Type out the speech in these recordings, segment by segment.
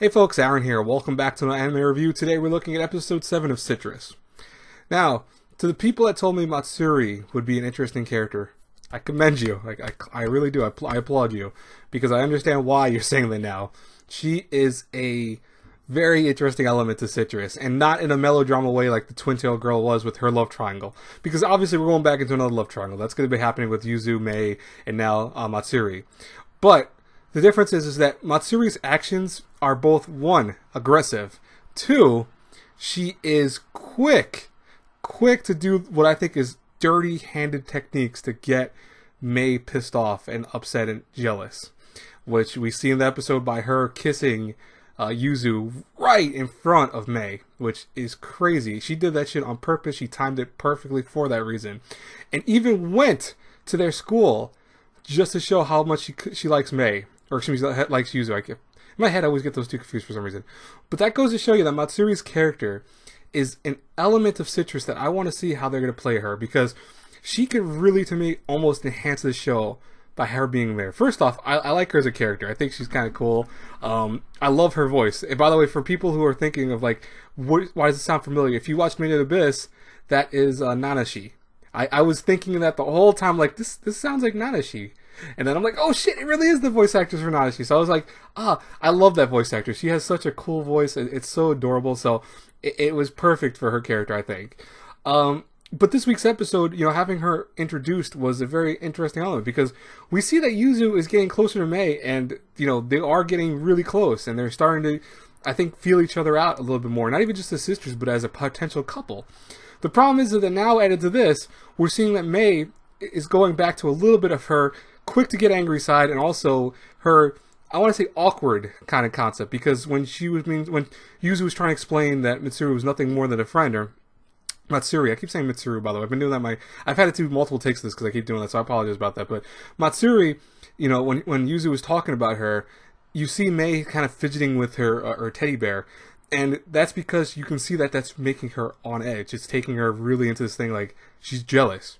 Hey folks, Aaron here. Welcome back to an anime review. Today we're looking at episode 7 of Citrus. Now, to the people that told me Matsuri would be an interesting character, I commend you. I really do. I applaud you. Because I understand why you're saying that now. She is a very interesting element to Citrus. And not in a melodrama way like the Twin Tail Girl was with her love triangle. Because obviously we're going back into another love triangle. That's going to be happening with Yuzu, Mei, and now Matsuri. But the difference is that Matsuri's actions are both, 1, aggressive, 2, she is quick to do what I think is dirty-handed techniques to get Mei pissed off and upset and jealous, which we see in the episode by her kissing Yuzu right in front of Mei, which is crazy. She did that shit on purpose. She timed it perfectly for that reason, and even went to their school just to show how much she likes Mei. Or excuse me, likes Yuzu. In my head, I always get those two confused for some reason. But that goes to show you that Matsuri's character is an element of Citrus that I want to see how they're going to play her. Because she could really, to me, almost enhance the show by her being there. First off, I like her as a character. I think she's kind of cool. I love her voice. And by the way, for people who are thinking of like, why does it sound familiar? If you watched Made in the Abyss, that is Nanashi. I was thinking of that the whole time, like, this sounds like Nanashi. And then I'm like, oh shit, it really is the voice actress for Nanashi. So I was like, I love that voice actress. She has such a cool voice. It's so adorable. So it was perfect for her character, I think. But this week's episode, having her introduced was a very interesting element because we see that Yuzu is getting closer to Mei and, they are getting really close and they're starting to, I think, feel each other out a little bit more. Not even just as sisters, but as a potential couple. The problem is that now added to this, we're seeing that Mei is going back to a little bit of her quick to get angry side and also her, I want to say, awkward kind of concept, because when Yuzu was trying to explain that Matsuri was nothing more than a friend, or Matsuri, I keep saying Matsuri, by the way, I've been doing that, I've had to do multiple takes of this because I keep doing that, so I apologize about that, but Matsuri, when Yuzu was talking about her, you see Mei kind of fidgeting with her teddy bear, and that's because you can see that that's making her on edge. It's taking her really into this thing, like, she's jealous.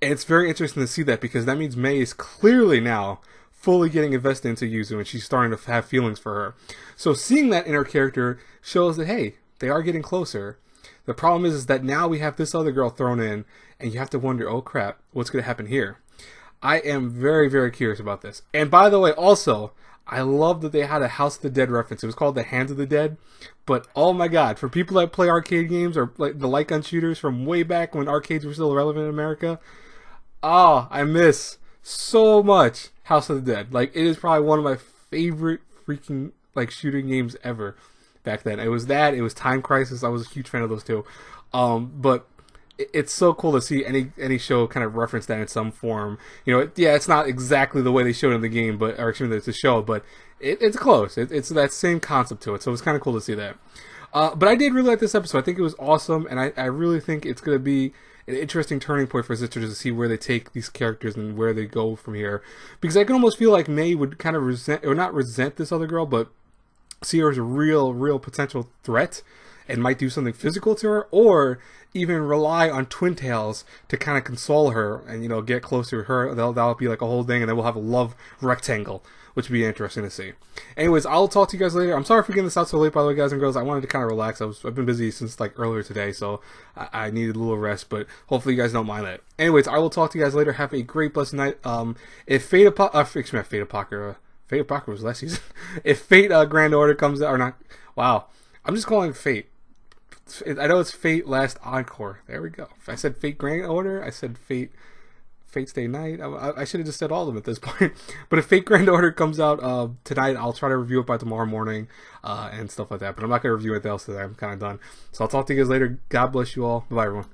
And it's very interesting to see that because that means Mei is clearly now fully getting invested into Yuzu and she's starting to have feelings for her. So seeing that in her character shows that, hey, they are getting closer. The problem is that now we have this other girl thrown in and you have to wonder, oh crap, what's going to happen here? I am very, very curious about this. And by the way, also, I love that they had a House of the Dead reference. It was called the Hands of the Dead. But, oh my god, for people that play arcade games or like the light gun shooters from way back when arcades were still relevant in America, I miss so much House of the Dead. Like, it is probably one of my favorite freaking, like, shooting games ever back then. It was that, it was Time Crisis. I was a huge fan of those two. But it's so cool to see any show kind of reference that in some form. It's not exactly the way they showed it in the game, or excuse me, it's a show, but it's close. It's that same concept to it, so it's kind of cool to see that. But I did really like this episode. I think it was awesome, and I really think it's going to be an interesting turning point for Citrus to see where they take these characters and where they go from here. Because I can almost feel like Mei would kind of not resent this other girl, but see her as a real potential threat and might do something physical to her, or even rely on Twin Tails to kind of console her and, get closer to her. That'll be like a whole thing, and then we'll have a love rectangle, which would be interesting to see. Anyways, I'll talk to you guys later. I'm sorry for getting this out so late, by the way, guys and girls. I wanted to kind of relax. I've been busy since like earlier today, so I needed a little rest, but hopefully you guys don't mind that. Anyways, I will talk to you guys later. Have a great, blessed night. If Fate Apocrypha was last season. If Fate Grand Order comes out, or not, wow, I'm just calling it Fate. I know it's Fate Last Encore. There we go. If I said Fate Grand Order, I said Fate's Day Night. I should have just said all of them at this point. But if Fate Grand Order comes out tonight, I'll try to review it by tomorrow morning and stuff like that. But I'm not going to review anything else today. I'm kind of done. So I'll talk to you guys later. God bless you all. Bye, everyone.